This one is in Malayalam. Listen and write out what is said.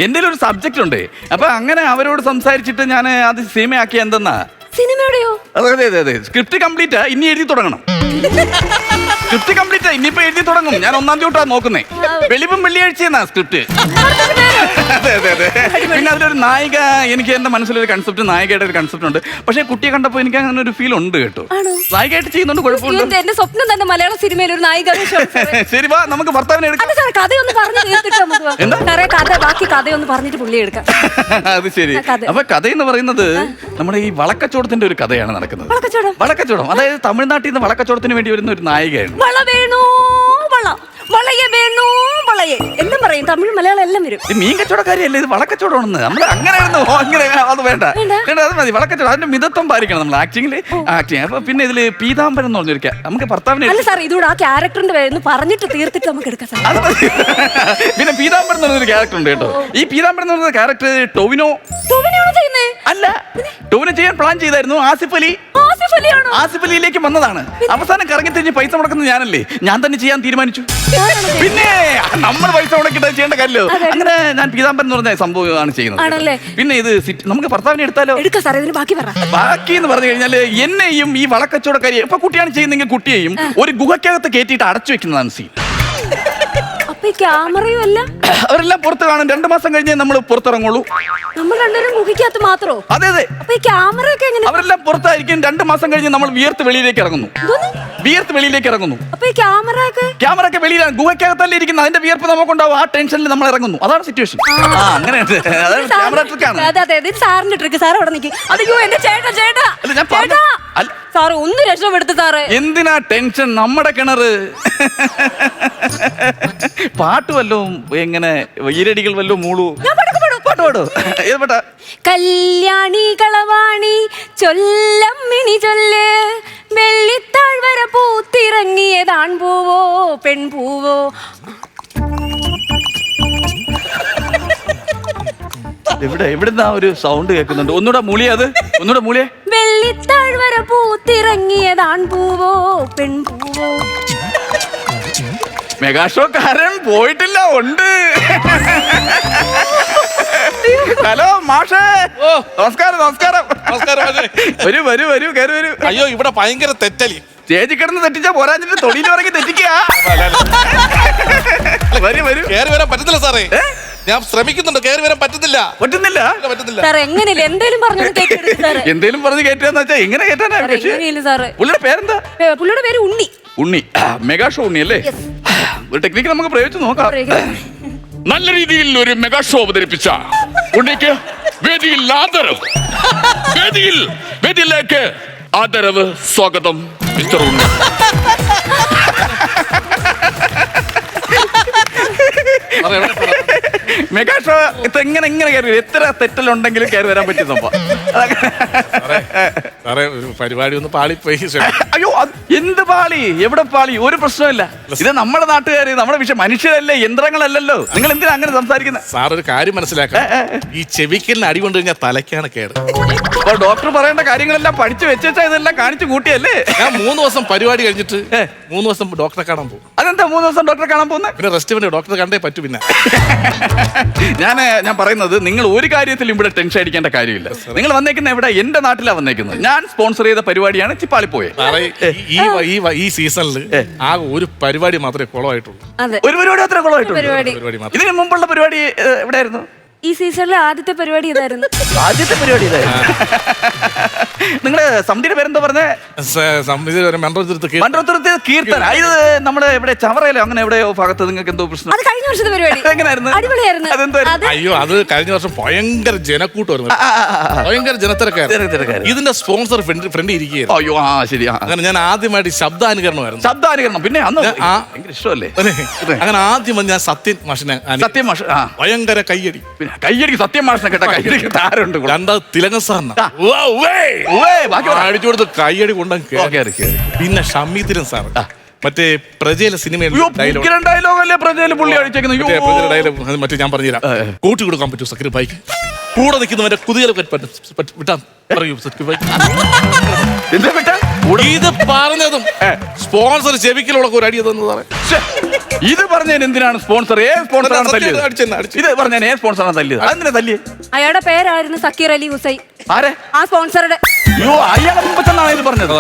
എന്റെ ഒരു സബ്ജക്റ്റ് ഉണ്ട്. അപ്പൊ അങ്ങനെ അവരോട് സംസാരിച്ചിട്ട് ഞാൻ അത് സിനിമയാക്കിയ എന്തെന്നാ. സിനിമയുടെയോ? അതെ. സ്ക്രിപ്റ്റ് കംപ്ലീറ്റ് ഇനി എഴുതി തുടങ്ങണം. സ്ക്രിപ്റ്റ് കംപ്ലീറ്റ് ഇനിയിപ്പോ എഴുതി തുടങ്ങും. ഞാൻ 1-ാം തീയതി തൊട്ടാ നോക്കുന്നേ. വെളിവും വെള്ളിയാഴ്ചയെന്നാ സ്ക്രിപ്റ്റ്. അതെ. പിന്നെ അതിലൊരു നായിക, എനിക്ക് എന്റെ മനസ്സിലൊരു കൺസെപ്റ്റ്, നായികയുടെ ഒരു കൺസെപ്റ്റ് ഉണ്ട്. പക്ഷെ കുട്ടിയെ കണ്ടപ്പോ എനിക്ക് അങ്ങനെ ഒരു ഫീൽ ഉണ്ട് കേട്ടോ. നായികയായിട്ട് ചെയ്യുന്നുണ്ട്, കുഴപ്പമില്ല. എന്റെ സ്വപ്നം തന്നെ മലയാള സിനിമയിൽ ഒരു നായിക. ശരി, വാ നമുക്ക് ഭർത്താവിനെ എടുക്കാം. കഥയൊന്ന് പറഞ്ഞു ബാക്കി കഥയൊന്ന് പറഞ്ഞിട്ട് പുള്ളി എടുക്കാം. അത് ശരി. അപ്പൊ കഥ എന്ന് പറയുന്നത് നമ്മുടെ ഈ വളക്കച്ചവടത്തിന്റെ ഒരു കഥയാണ് നടക്കുന്നത്. വളക്കച്ചവടം, അതായത് തമിഴ്നാട്ടിൽ നിന്ന് വളക്കച്ചവടത്തിന് വേണ്ടി വരുന്ന ഒരു നായികയാണ്. എന്നും പറയും, തമിഴ് മലയാളം എല്ലാം വരും. മീൻ കച്ചവടക്കാരിയല്ലേ ഇത്, വളക്കച്ചവടമാണെന്ന്. നമ്മൾ അങ്ങനെ അത് വേണ്ട, അത് മതി. വളക്കച്ചവടം അതിന്റെ മിതത്വം പാലിക്കണം നമ്മൾ ആക്ടിങ്. അപ്പൊ പിന്നെ ഇതില് പീതാംബരം എന്ന് പറഞ്ഞിരിക്കാം. നമുക്ക് ഭർത്താവിനെ ഇതൂടെ ആ ക്യാരക്ടറിന്റെ പറഞ്ഞിട്ട് തീർത്തിട്ട് നമുക്ക് എടുക്കാം. പിന്നെ പീതാംബരം എന്ന് പറഞ്ഞൊരു ക്യാരക്ടർ ഉണ്ട് കേട്ടോ. ഈ പീതാംബരം എന്ന് പറഞ്ഞ ക്യാരക്ടർ ടോവിനോ അല്ല, ടോവിനോ ചെയ്യാൻ പ്ലാൻ ചെയ്തായിരുന്നു. ആസിഫ് അലിയിലേക്ക് വന്നതാണ്. അവസാനം കറങ്ങി തിരിഞ്ഞ് പൈസ മുടക്കുന്നത് ഞാനല്ലേ, ഞാൻ തന്നെ ചെയ്യാൻ തീരുമാനിച്ചു. പിന്നെ നമ്മൾ പൈസ മുടക്കിട്ട് ചെയ്യേണ്ട കാര്യമല്ലോ. അങ്ങനെ ഞാൻ പീതാംബരം എന്ന് പറഞ്ഞ സംഭവമാണ് ചെയ്യുന്നത്. പിന്നെ ഇത് നമുക്ക് ഭർത്താവിനെ എടുത്താലോ? ബാക്കി എന്ന് പറഞ്ഞു കഴിഞ്ഞാല് എന്നെയും ഈ വളക്കച്ചവടക്കാരിയെ, ഇപ്പൊ കുട്ടിയാണ് ചെയ്യുന്നെങ്കിൽ കുട്ടിയെയും ഒരു ഗുഹയ്ക്കകത്ത് കയറ്റിയിട്ട് അടച്ചു വെക്കുന്നതാണ് സീൻ. ക്യാമറയും എല്ലാം അവരെല്ലാം പുറത്ത് കാണും. 2 മാസം കഴിഞ്ഞേ നമ്മൾ പുറത്തിറങ്ങുള്ളൂ. നമ്മൾ രണ്ടുപേരും മുഖിക്കകത്ത് മാത്രോ? അതെ. അവരെല്ലാം പുറത്തായിരിക്കും. 2 മാസം കഴിഞ്ഞ് നമ്മൾ വിയർത്ത് വെളിയിലേക്ക് ഇറങ്ങുന്നു. ക്യാമറ ഒക്കെ വെളിയിലാണ്, ഗുഹയ്ക്കകത്തല്ലേ ഇരിക്കുന്നത്. അതിന്റെ വിയർപ്പ് നമുക്കുണ്ടാവും. ആ ടെൻഷനിൽ നമ്മൾ ഇറങ്ങുന്നു. അതാണ് സിറ്റുവേഷൻ. അങ്ങനെ ക്യാമറ ട്രിക്കാണ്. സാറിന്റെ ട്രിക്ക്. സാർ അവിടെ നിൽക്കും. അയ്യോ എന്റെ ചേട്ടാ സാറ് ഒന്ന് രക്ഷപ്പെടുത്തു സാറേ. എന്തിനാ ടെൻഷൻ? നമ്മുടെ കിണറ്. പാട്ട് വല്ലതും എങ്ങനെ ഈരടികൾ വല്ലതും മൂളൂ. പാട്ട് ഏത് പാട്ടാ? കല്യാണി കളവാണി ചൊല്ലമ്മിണി ചൊല്ല്, വെള്ളിത്താഴ്വര പൂത്തിറങ്ങിയതാൺ പൂവോ പെൺപൂവോ. എവിടുന്നാ ഒരു സൗണ്ട് കേൾക്കുന്നുണ്ട്? ഒന്നുകൂടെ മൂളിയേ. വെള്ളിത്താഴ്വര പൂത്തിറങ്ങിയതാൺ പൂവോ പെൺപൂവോ. മെഗാഷോക്കാരൻ പോയിട്ടില്ല, ഉണ്ട്. ഹലോ മാഷേ. നമസ്കാരം. വരൂ കയറി വരൂ. അയ്യോ, ഇവിടെ ഭയങ്കര തെറ്റലി. ചേച്ചി കിടന്ന് തെറ്റിച്ചാ പോരാഞ്ഞിട്ട് തൊടിയിൽ ഇറങ്ങി തെറ്റിക്കുക. വരൂ. കയറി വരാൻ പറ്റത്തില്ല സാറേ. ഞാൻ ശ്രമിക്കുന്നുണ്ട്, കയറി വരാൻ പറ്റുന്നില്ല. എന്തേലും പറഞ്ഞ് കേറ്റാന്ന് വെച്ചാ എങ്ങനെ കേട്ടാനാ? പുള്ളിയുടെ പേരെന്താ? പുള്ളിയുടെ പേര് ഉണ്ണി. മെഗാഷോ ഉണ്ണി അല്ലേ? ഒരു ടെക്നിക്ക് നമുക്ക് പ്രയോഗിച്ച് നോക്കാം. നല്ല രീതിയിൽ ഒരു മെഗാഷോ അവതരിപ്പിച്ച ഉണ്ണിക്ക് വേദിയിൽ ആദരവ്. വേദിയിലേക്ക് ആദരവ്, സ്വാഗതം മിസ്റ്റർ ഉണ്ണി. മെഗാഷോ ഇതെങ്ങനെ കയറി? എത്ര തെറ്റലുണ്ടെങ്കിലും കയറി വരാൻ പറ്റിയ സംഭവം. പരിപാടി ഒന്ന് പാളിപ്പോയി. അയ്യോ, എന്ത് പാളി? എവിടെ പാളി? ഒരു പ്രശ്നമില്ല. ഇത് നമ്മുടെ നാട്ടുകാര്, നമ്മുടെ വിഷയം. മനുഷ്യരല്ലേ, യന്ത്രങ്ങളല്ലല്ലോ. നിങ്ങൾ എന്തിനാ അങ്ങനെ സംസാരിക്കുന്നത്? സാർ ഒരു കാര്യം മനസ്സിലാക്കാം. ഈ ചെവിക്കലിന് അടി കൊണ്ടു കഴിഞ്ഞാൽ തലയ്ക്കാണ് കേട്. അപ്പൊ ഡോക്ടർ പറയേണ്ട കാര്യങ്ങളെല്ലാം പഠിച്ചു വെച്ചാ ഇതെല്ലാം കാണിച്ചു കൂട്ടിയല്ലേ? ഞാൻ 3 ദിവസം പരിപാടി കഴിഞ്ഞിട്ട് 3 ദിവസം ഡോക്ടറെ കാണാൻ പോകും. അതെന്താ 3 ദിവസം ഡോക്ടറെ കാണാൻ പോകുന്നത്? പിന്നെ റെസ്റ്റ് വേണ്ടി ഡോക്ടറെ കണ്ടേ പറ്റൂ. പിന്നെ ഞാൻ പറയുന്നത്, നിങ്ങൾ ഒരു കാര്യത്തിൽ ഇവിടെ ടെൻഷൻ അടിക്കേണ്ട കാര്യമില്ല. നിങ്ങൾ വന്നേക്കുന്ന എവിടെ? എന്റെ നാട്ടിലാണ് വന്നേക്കുന്നത്. ഞാൻ സ്പോൺസർ ചെയ്ത പരിപാടിയാണ് ചിപ്പാളിപ്പോയെ. ഈ സീസണിൽ ആ ഒരു പരിപാടി മാത്രമേ കുളമായിട്ടുള്ളൂ. ഒരു പരിപാടി മാത്രമേ കുളമായിട്ടുള്ളൂ. ഇതിന് മുമ്പുള്ള പരിപാടി എവിടെയായിരുന്നു? ഈ സീസണിലെ ആദ്യത്തെ പരിപാടി ഇതായിരുന്നു. നിങ്ങളുടെ സമിതിയുടെ പേരെന്താ പറഞ്ഞേ? കീർത്തന. ഇത് നമ്മുടെ ഇവിടെ ചവറയിലോ അങ്ങനെ എവിടെയോ ഭാഗത്ത് നിങ്ങൾക്ക് എന്തോ പ്രശ്നം? അത് കഴിഞ്ഞ വർഷത്തെ പരിപാടി അടിപൊളിയായിരുന്നു. അയ്യോ, അത് കഴിഞ്ഞ വർഷം ഭയങ്കര ജനക്കൂട്ടമായിരുന്നു. ഭയങ്കര ജനത്തിരക്കാർ. ഇതിന്റെ സ്പോൺസർ ഫ്രണ്ട് ഇരിക്കുകയായിരുന്നു. അയ്യോ, ശരി. അങ്ങനെ ഞാൻ ആദ്യമായിട്ട് ശബ്ദാനുകരണം പിന്നെ അന്ന് ഭയങ്കര ഇഷ്ടമല്ലേ. അങ്ങനെ ആദ്യം ഞാൻ സത്യൻ മാഷിനെ ഭയങ്കര കയ്യടി. സത്യം മാഷിനെ കേട്ട കയ്യടി താരുണ്ട്. 2 തിലകൻ സാറിന് അടിച്ചു കൊടുത്ത് കയ്യടി കൊണ്ടും. പിന്നെ ഷമീദിരൻ സാർ മറ്റേ പ്രജയിലെ സിനിമയിൽ ഡയലോഗല്ലേ പ്രജയില് പുള്ളി അടിച്ചേക്കുന്നത്. മറ്റേ ഞാൻ പറഞ്ഞുതരാം. കൂട്ടി കൊടുക്കാൻ പറ്റൂ സക്കീർ ഭായിക്ക്? കൂടെ നിൽക്കുന്നവരെ കുതിര വിട്ടാൻ പറയൂ സക്കീർ ഭായി. ഇത് പറഞ്ഞതും സ്പോൺസർ ചെവിക്കലുള്ള ഒരു അടി തന്നതാണ്. ഇത് പറഞ്ഞതിന് എന്തിനാണ് സ്പോൺസർ? സ്പോൺസറാണ് തല്ലിയത്? ഇത് പറഞ്ഞതിന് സ്പോൺസറാണ് തല്ലിയത്? അതെന്തിനാ തല്ലിയത്? അയാളുടെ പേരായിരുന്നു സക്കീർ അലി ഹുസൈൻ. ആരെ? ആ സ്പോൺസറുടെ. അയ്യോ, അയാളെ മുമ്പത്തെന്നാണ് ഇത് പറഞ്ഞത്.